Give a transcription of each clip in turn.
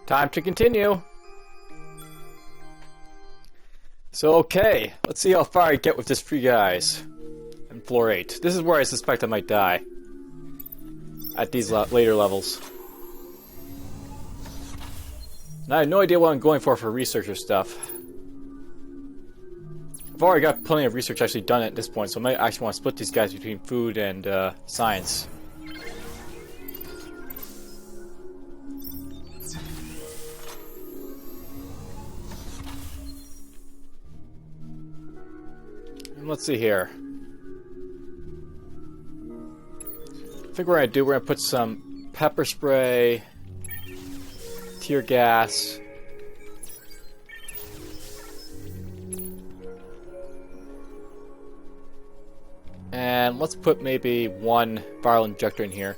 Time to continue. So, okay, let's see how far I get with this three guys. And floor 8. This is where I suspect I might die. At these later levels. And I have no idea what I'm going for research or stuff. I've already got plenty of research actually done at this point, so I might actually want to split these guys between food and science. And let's see here. I think we're gonna put some pepper spray, tear gas, and let's put maybe one viral injector in here.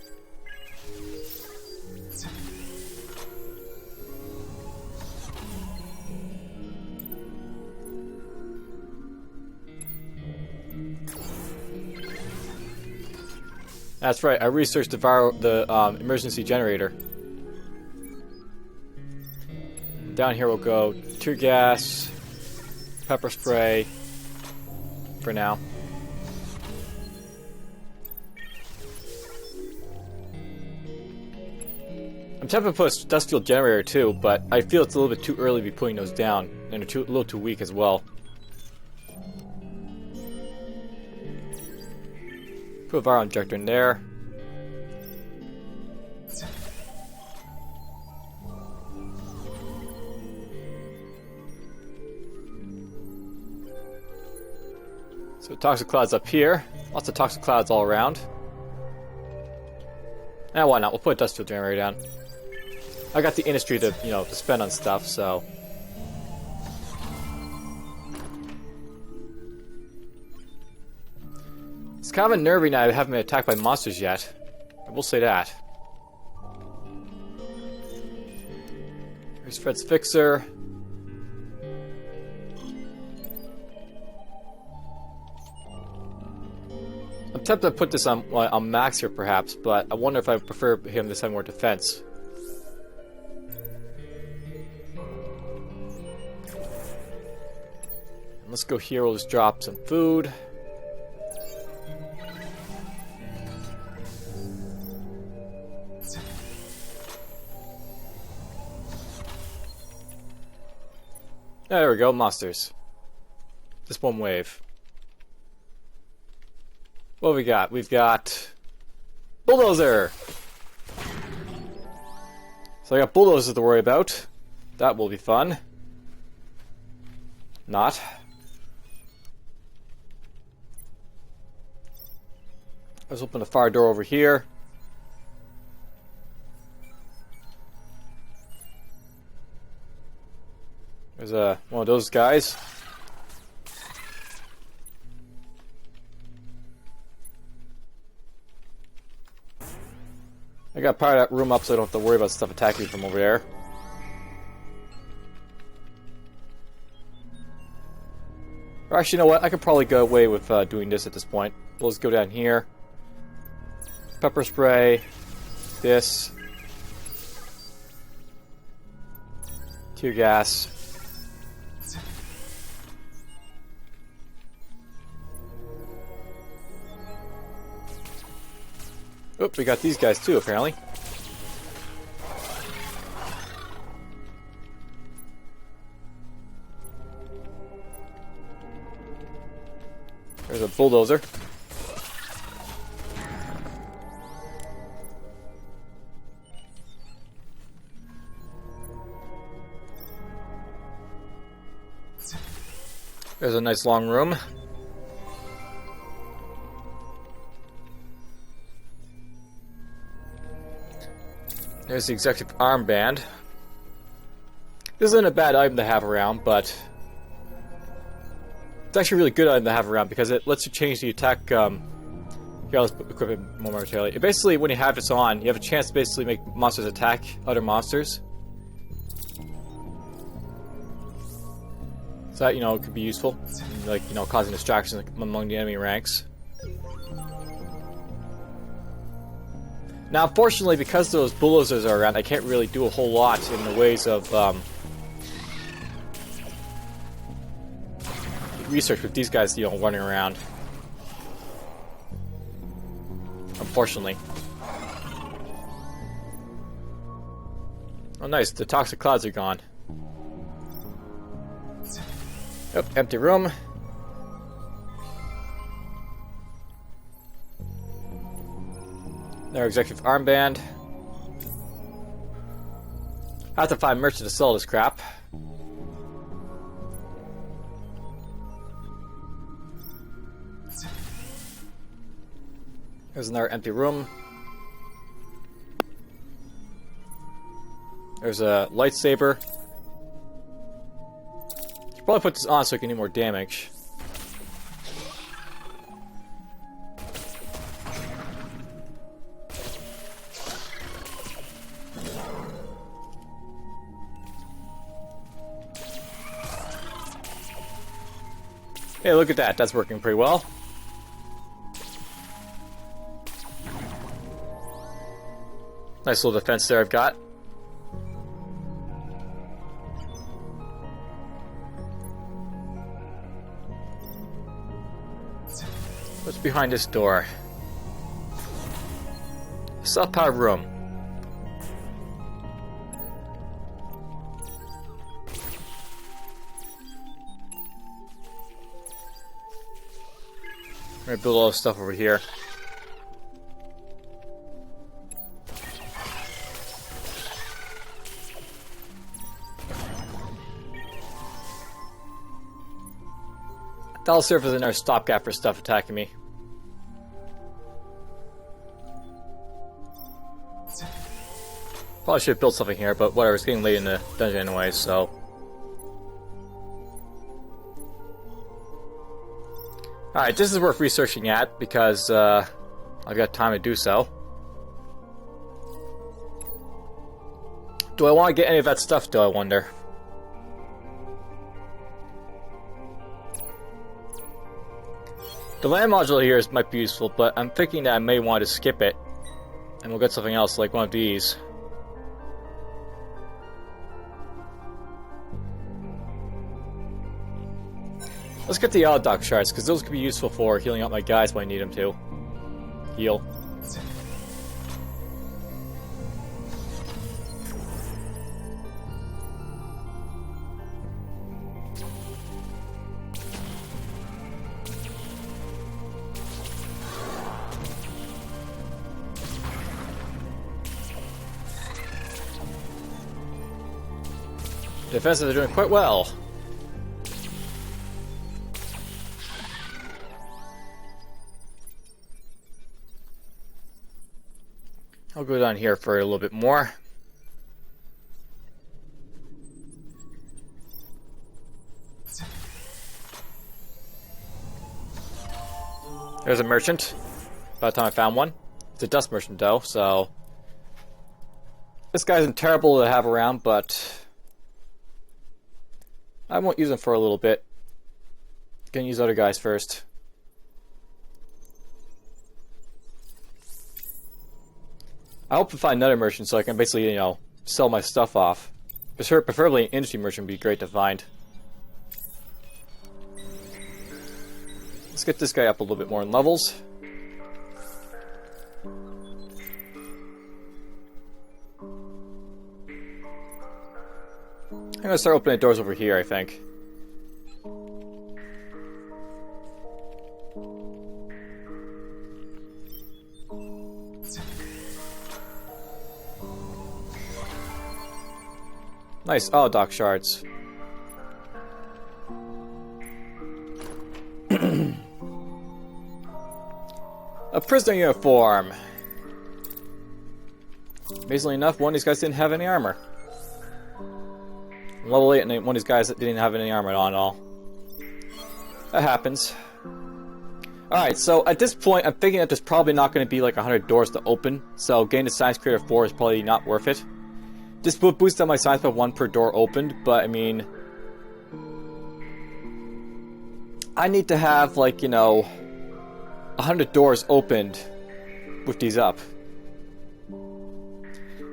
That's right, I researched the emergency generator. Down here we'll go tear gas, pepper spray, for now. I'm tempted to put a dust field generator too, but I feel it's a little bit too early to be putting those down, and they're a little too weak as well. Put a viral injector in there. So toxic clouds up here. Lots of toxic clouds all around. And why not? We'll put a dust field generator down. I got the industry to, to spend on stuff, so. It's kind of unnerving that I haven't been attacked by monsters yet. I will say that. Here's Fred's fixer. I'm tempted to put this on max here perhaps, but I wonder if I would prefer him to have more defense. And let's go here, we'll just drop some food. There we go, monsters. Just one wave. What have we got? We've got Bulldozer! So I got Bulldozers to worry about. That will be fun. Not. Let's open the fire door over here. There's one of those guys. I got part of that room up so I don't have to worry about stuff attacking me from over there. Or actually, you know what? I could probably go away with doing this at this point. We'll just go down here. Pepper spray. This. Tear gas. Oop, we got these guys too, apparently. There's a bulldozer. There's a nice long room. There's the executive armband. This isn't a bad item to have around, but it's actually a really good item to have around because it lets you change the attack. Here, let's equip it more momentarily. It basically, when you have this on, you have a chance to basically make monsters attack other monsters. So that, it could be useful, like, causing distractions among the enemy ranks. Now, unfortunately, because those bulldozers are around, I can't really do a whole lot in the ways of research with these guys, you know, running around. Unfortunately. Oh, nice. The toxic clouds are gone. Yep, empty room. Their executive armband. I have to find merchant to sell this crap. There's another empty room. There's a lightsaber. Should probably put this on so I can do more damage. Hey, look at that. That's working pretty well. Nice little defense there I've got. What's behind this door? Self-powered room. I'm gonna build all this stuff over here. That'll serve as another stopgap for stuff attacking me. Probably should have built something here, but whatever, it's getting late in the dungeon anyway, so... Alright, this is worth researching at, because I've got time to do so. Do I want to get any of that stuff, do I wonder? The land module here might be useful, but I'm thinking that I may want to skip it. And we'll get something else, like one of these. Let's get the Dock shards, because those could be useful for healing up my guys when I need them to. Heal. Defenses are doing quite well. I'll go down here for a little bit more. There's a merchant. By the time I found one. It's a dust merchant though, so... This guy isn't terrible to have around, but... I won't use him for a little bit. Gonna use other guys first. I hope to find another merchant so I can basically, you know, sell my stuff off. Preferably an industry merchant would be great to find. Let's get this guy up a little bit more in levels. I'm gonna start opening doors over here, I think. Nice. Oh, dock shards. A prisoner uniform. Amazingly enough, one of these guys didn't have any armor. Level 8 and one of these guys that didn't have any armor on at all. That happens. Alright, so at this point, I'm thinking that there's probably not going to be like 100 doors to open, so getting the Science Creator 4 is probably not worth it. This would boost up my science by 1 per door opened, but I mean... I need to have, like, you know, 100 doors opened with these up.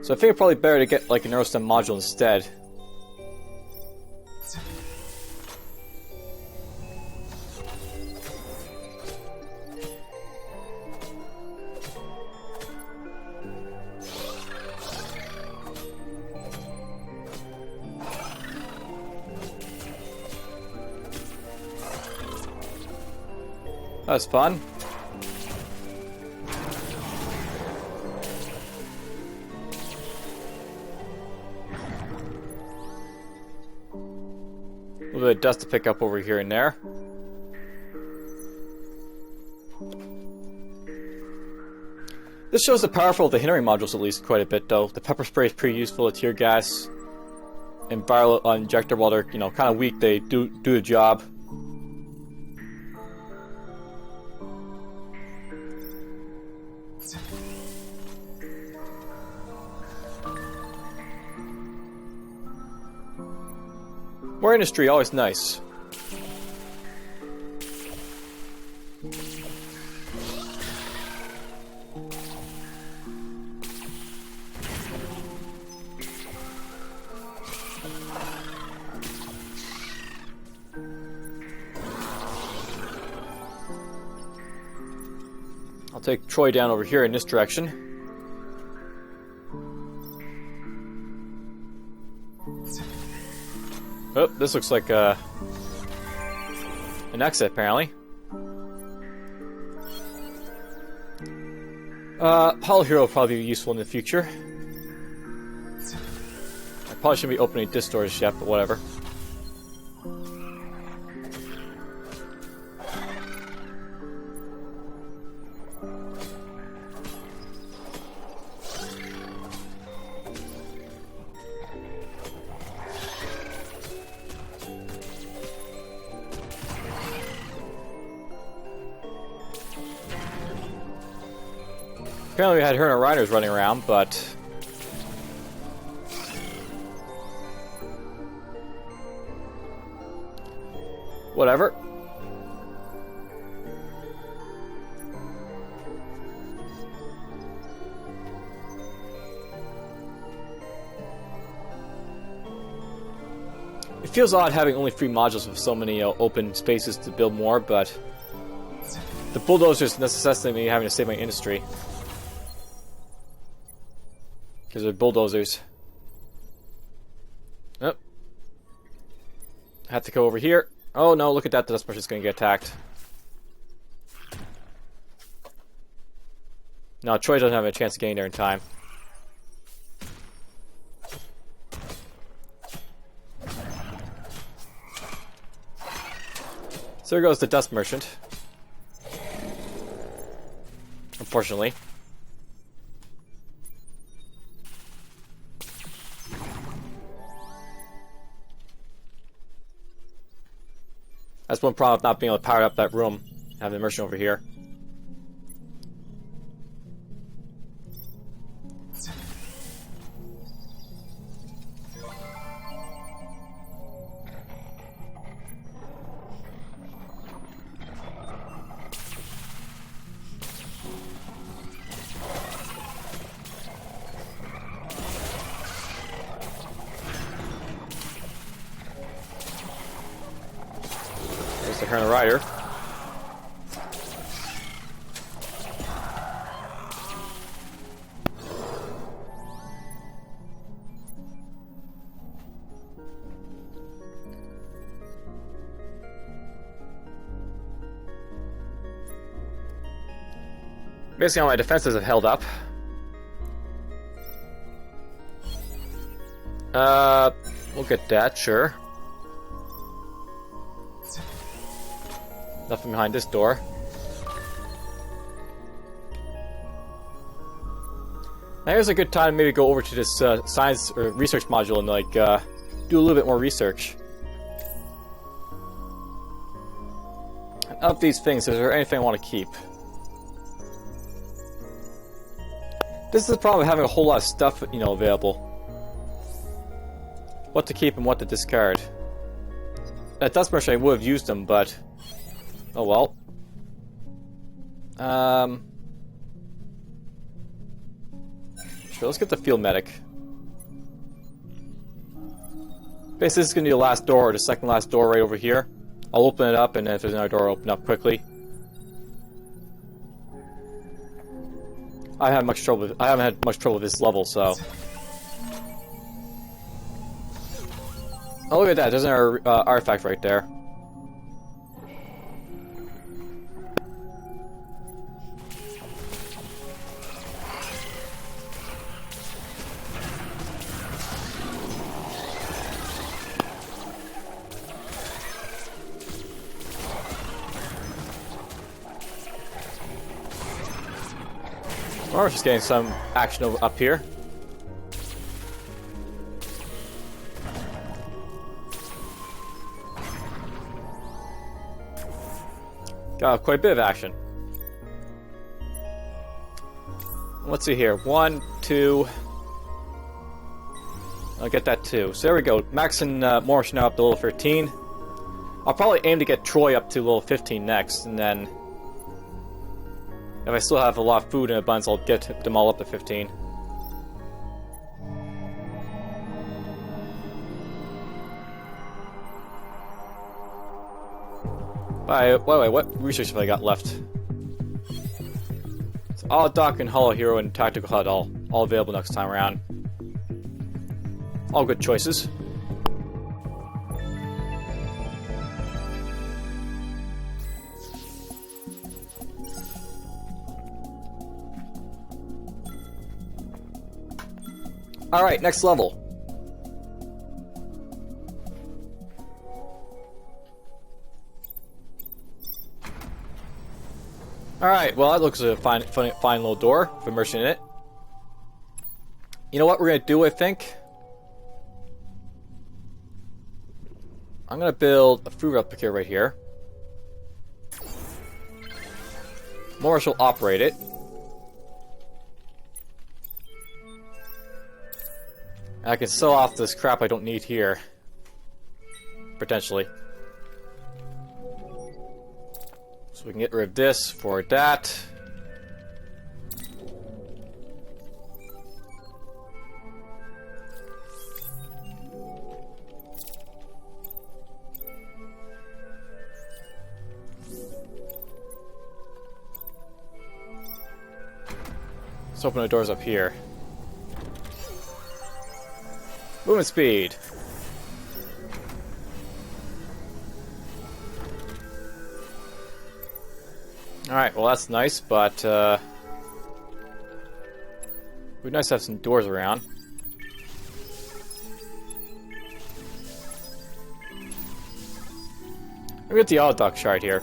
So I think it's probably better to get like a neurostem module instead. That's fun. A little bit of dust to pick up over here and there. This shows the powerful of the hindering modules at least quite a bit, though. The pepper spray is pretty useful. The tear gas and viral injector, while they're kind of weak, they do the job. More industry, always nice. I'll take Troy down over here in this direction. Oh, this looks like an exit, apparently. Hollow Hero will probably be useful in the future. I probably shouldn't be opening this door yet, but whatever. Apparently we had her and her riders running around, but... whatever. It feels odd having only 3 modules with so many open spaces to build more, but... the Bulldozers necessitate me having to save my industry. Because they're bulldozers. Oh. Have to go over here. Oh no, look at that, the dust brush is going to get attacked. No, Troy doesn't have a chance of getting there in time. So there goes the dust merchant. Unfortunately. That's one problem with not being able to power up that room. Have the merchant over here. The Herna Rider. Basically, all my defenses have held up. We'll get that, sure. Nothing behind this door. Now here's a good time to maybe go over to this science or research module and like do a little bit more research. Of these things, is there anything I want to keep? This is the problem of having a whole lot of stuff, available. What to keep and what to discard. At Dust Merchant I would have used them, but oh well. Sure, let's get the field medic. Basically, this is going to be the last door, or the second last door right over here. I'll open it up, and then if there's another door, I'll open up quickly. I haven't had much trouble with this level, so. Oh, look at that! There's another artifact right there. We're just getting some action up here. Got quite a bit of action. Let's see here. 1, 2. I'll get that too. So there we go. Max and Morris now up to level 13. I'll probably aim to get Troy up to level 15 next, and then if I still have a lot of food in abundance, I'll get them all up to 15. Wait, what research have I got left? It's all Doc and Hollow Hero and Tactical HUD, all available next time around. All good choices. Alright, next level. Alright, well that looks like a fine little door with a merchant in it. You know what we're going to do, I think? I'm going to build a food replicator right here. Morris will operate it. I can sell off this crap I don't need here. Potentially. So we can get rid of this for that. Let's open the doors up here. Movement speed. Alright, well that's nice, but it'd be nice to have some doors around. We'll get the auto duck shard here.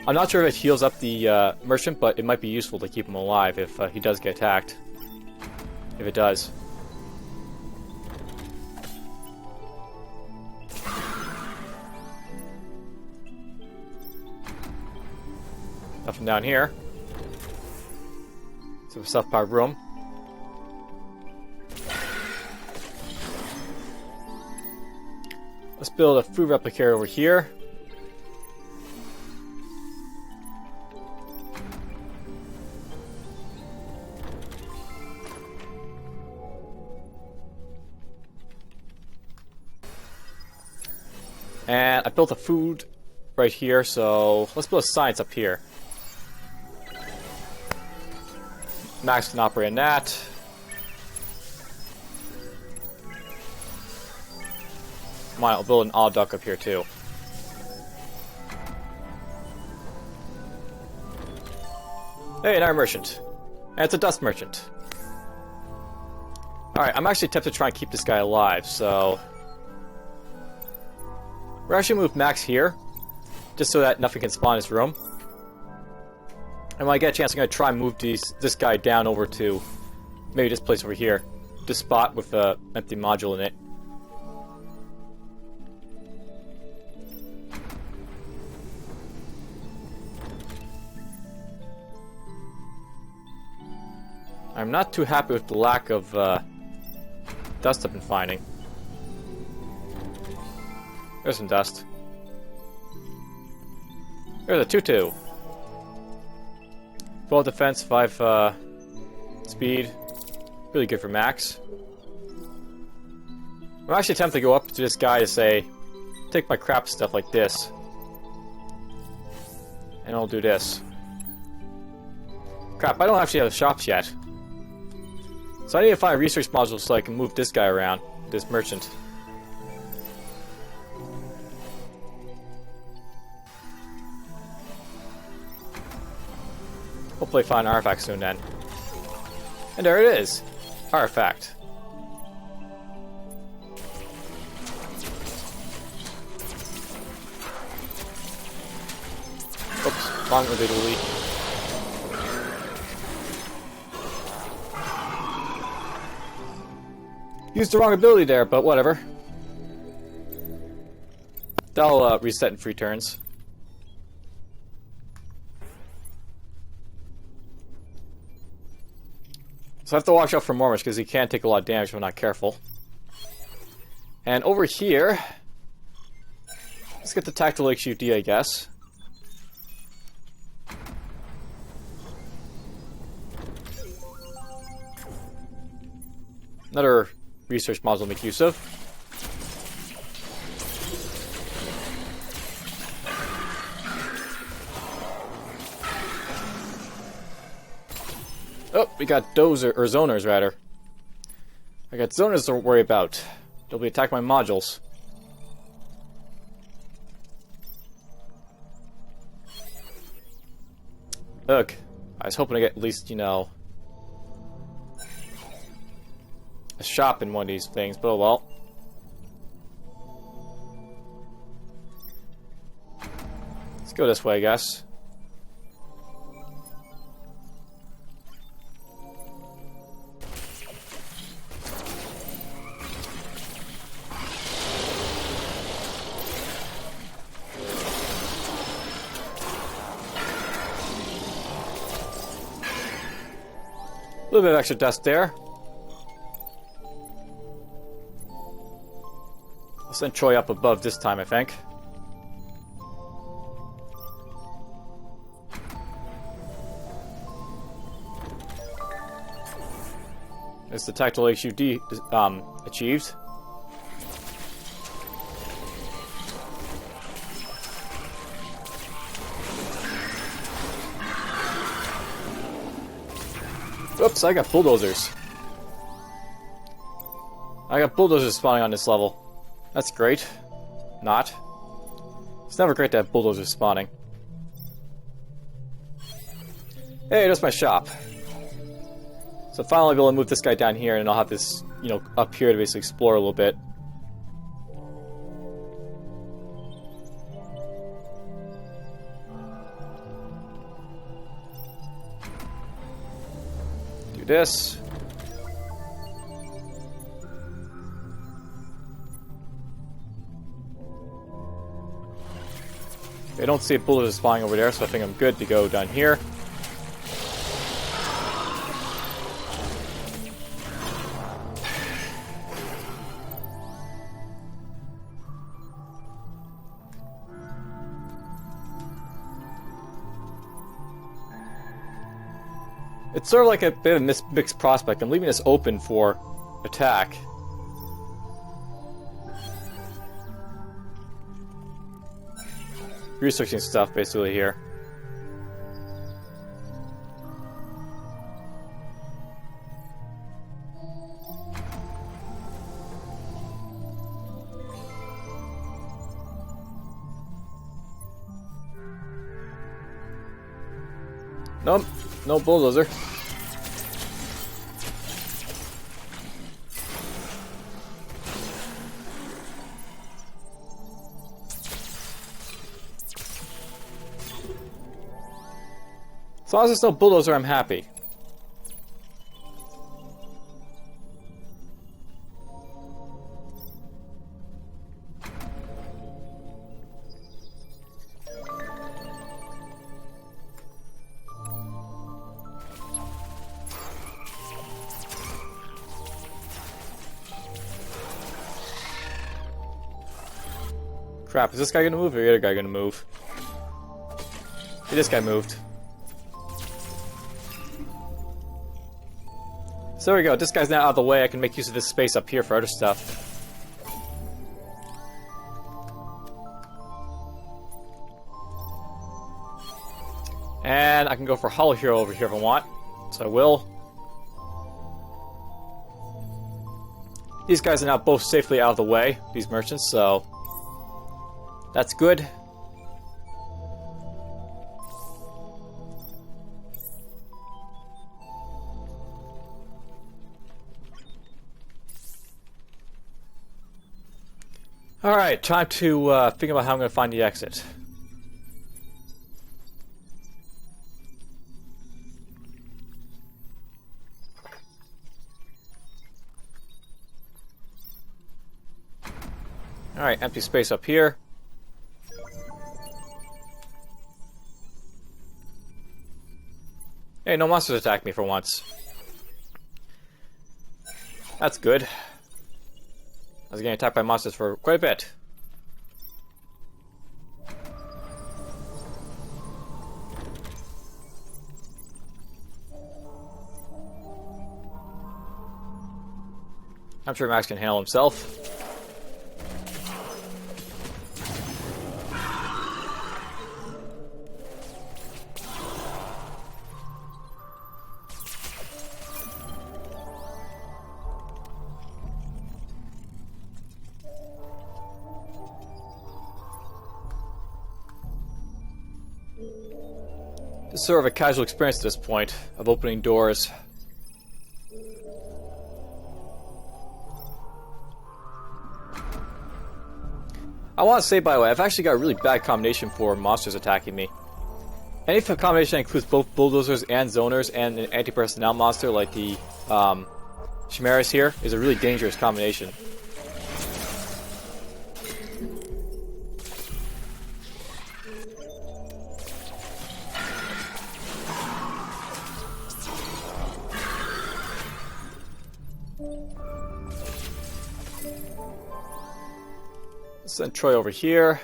I'm not sure if it heals up the merchant, but it might be useful to keep him alive if he does get attacked. If it does. Nothing down here. It's a self-powered room. Let's build a food replicator over here. And I built a food right here, so let's build a science up here. Max can operate on that. Come on, I'll build an odd duck up here too. Hey, another merchant. And it's a dust merchant. Alright, I'm actually tempted to try and keep this guy alive, so we're actually move Max here, just so that nothing can spawn in his room. And when I get a chance, I'm going to try and move this guy down over to maybe this place over here. This spot with an empty module in it. I'm not too happy with the lack of dust I've been finding. There's some dust. There's a 2-2. 12 defense, 5 speed. Really good for Max. I'm actually tempted to go up to this guy to say, take my crap stuff like this. And I'll do this. Crap, I don't actually have shops yet. So I need to find research modules so I can move this guy around, this merchant. Hopefully find an artifact soon then. And there it is! Artifact. Oops, wrong individually. Used the wrong ability there, but whatever. That'll reset in 3 turns. So I have to watch out for Mormons because he can take a lot of damage if I'm not careful. And over here, let's get the tactical HUD, I guess. Another research module to make use of. Oh, we got zoners rather. I got zoners to worry about. They'll be attacking my modules. Look, I was hoping to get at least, you know, a shop in one of these things, but oh well. Let's go this way, I guess. A little bit of extra dust there. I'll send Troy up above this time, I think. It's the tactical HUD achieved. Oops, I got bulldozers. I got bulldozers spawning on this level. That's great. Not. It's never great to have bulldozers spawning. Hey, there's my shop. So finally I'll be able to move this guy down here and I'll have this, you know, up here to basically explore a little bit. Do this. I don't see a bulldozer spawning over there, so I think I'm good to go down here. It's sort of like a bit of a mixed prospect. I'm leaving this open for attack. Researching stuff basically here. Nope, no bulldozer. As long as there's no bulldozer, I'm happy. Crap, is this guy gonna move or the other guy gonna move? Hey, this guy moved. So there we go. This guy's now out of the way. I can make use of this space up here for other stuff. And I can go for Hollow Hero over here if I want. So I will. These guys are now both safely out of the way, these merchants, so that's good. Alright, time to think about how I'm going to find the exit. Alright, empty space up here. Hey, no monsters attack me for once. That's good. I was getting attacked by monsters for quite a bit. I'm sure Max can handle himself. It's sort of a casual experience at this point of opening doors. I want to say, by the way, I've actually got a really bad combination for monsters attacking me. Any combination that includes both Bulldozers and Zoners and an anti-personnel monster like the Chimeras here is a really dangerous combination. Send Troy over here.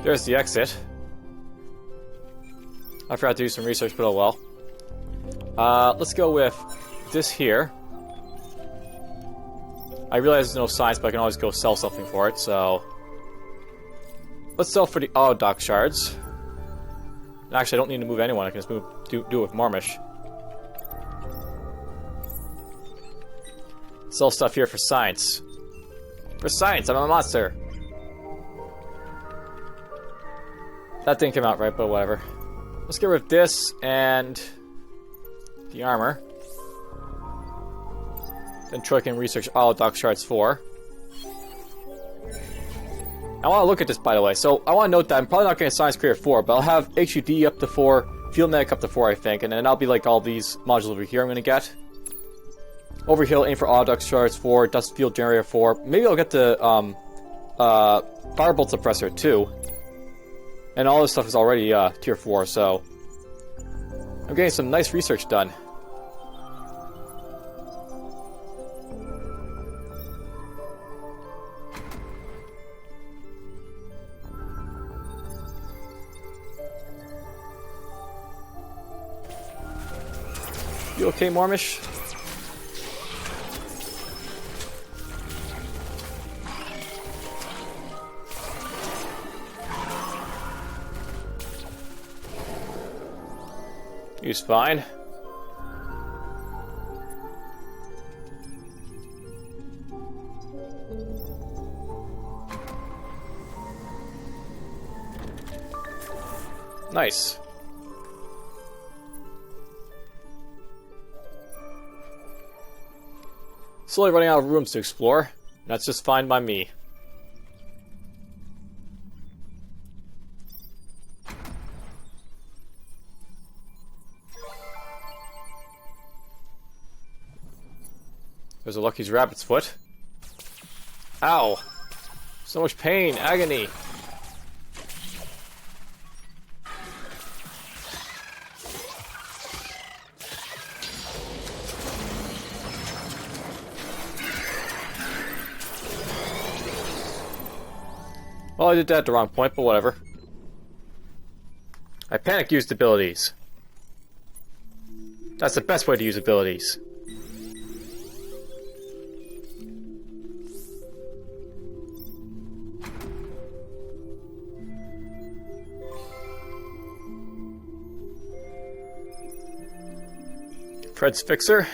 There's the exit. I forgot to do some research, but oh well. Let's go with this here. I realize there's no science, but I can always go sell something for it, so... Let's sell for the Auto-Dock shards. Actually, I don't need to move anyone, I can just do it with Marmish. Sell stuff here for science. For science, I'm a monster. That didn't come out right, but whatever. Let's get rid of this and the armor. Then Troy can research Auto-Dock shards 4. I want to look at this, by the way. So I want to note that I'm probably not getting Science Creator 4, but I'll have HUD up to 4, Field Medic up to 4, I think, and then I'll be like all these modules over here I'm going to get. Over here, aim for Auto-Dock shards 4, Dust Field Generator 4. Maybe I'll get the Firebolt Suppressor too. And all this stuff is already tier 4, so I'm getting some nice research done. You okay, Marmish? He's fine. Nice. Slowly running out of rooms to explore. That's just fine by me. There's a Lucky's rabbit's foot. Ow! So much pain, agony. Well, I did that at the wrong point, but whatever. I panic used abilities. That's the best way to use abilities. Fred's Fixer.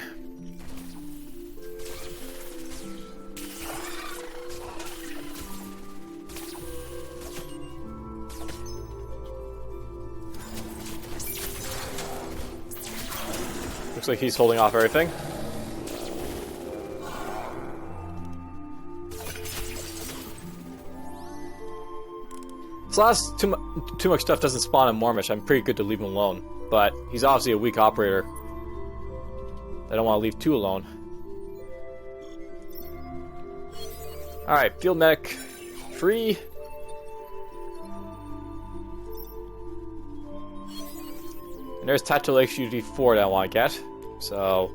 Looks like he's holding off everything. As long as too much stuff doesn't spawn in Mormish, I'm pretty good to leave him alone. But he's obviously a weak operator. I don't want to leave too alone. Alright, field medic free. And there's Tactical HUD4 that I want to get. So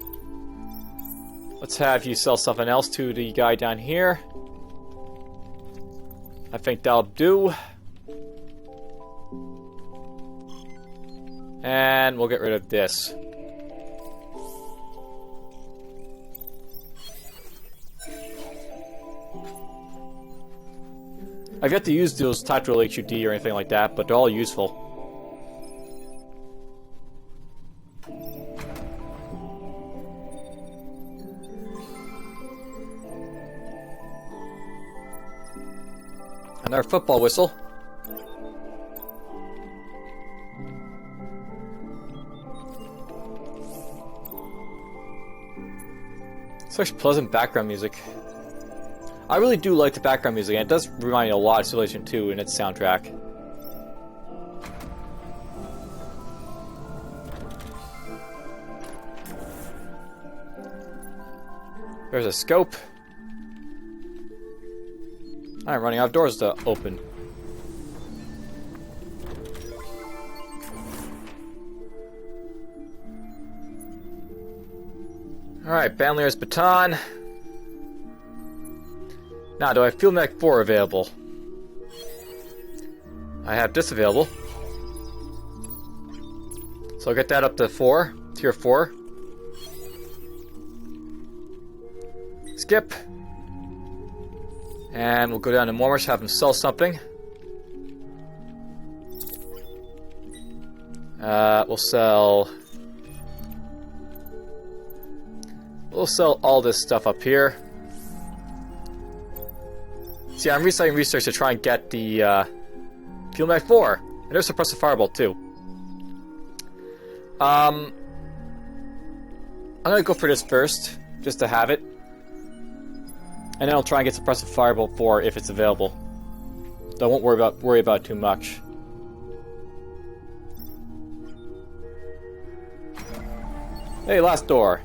let's have you sell something else to the guy down here. I think that'll do. And we'll get rid of this. I've yet to use those Tactical HUD or anything like that, but they're all useful. Another football whistle. Such pleasant background music. I really do like the background music, and it does remind me a lot of Civilization 2 in its soundtrack. There's a scope. I'm running out of doors to open. Alright, Bandolier's Baton. Now, do I have Field Medic 4 available? I have this available. So I'll get that up to 4, tier 4. Skip. And we'll go down to Mormish, have him sell something. We'll sell all this stuff up here. See, I'm recycling research to try and get the Field Medic 4. And there's Suppressive Fireball too. I'm gonna go for this first, just to have it. And then I'll try and get Suppressive Fireball 4 if it's available. So I won't worry about it too much. Hey, last door.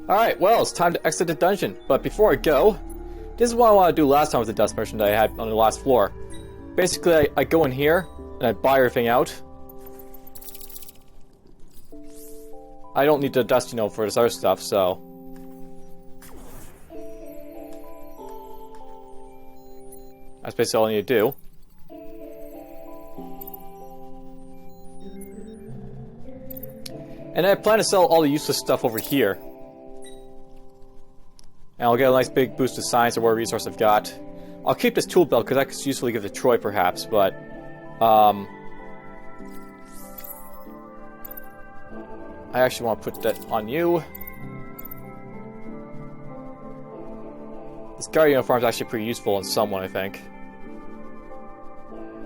Alright, well, it's time to exit the dungeon. But before I go, this is what I want to do last time with the dust merchant that I had on the last floor. Basically, I go in here, and I buy everything out. I don't need the dust, for this other stuff, so... That's basically all I need to do. And I plan to sell all the useless stuff over here. And I'll get a nice big boost of science or whatever resource I've got. I'll keep this tool belt because I could usefully give to Troy perhaps, but... I actually want to put that on you. This guard uniform is actually pretty useful in someone, I think.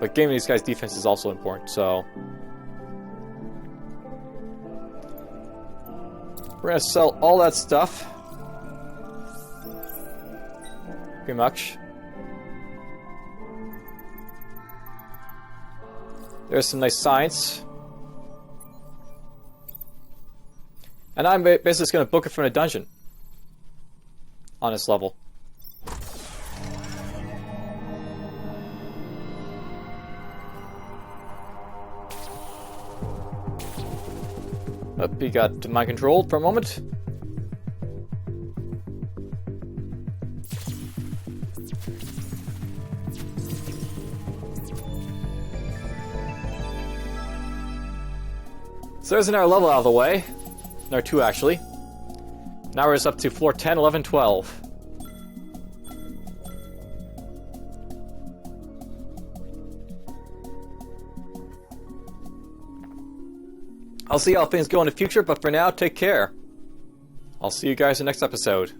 But gaming these guys' defense is also important, so... We're gonna sell all that stuff. Pretty much. There's some nice science. And I'm basically just going to book it from a dungeon. On this level. He got mind controlled for a moment. So there's another level out of the way. Another 2, actually. Now we're just up to floor 10, 11, 12. I'll see how things go in the future, but for now, take care. I'll see you guys in the next episode.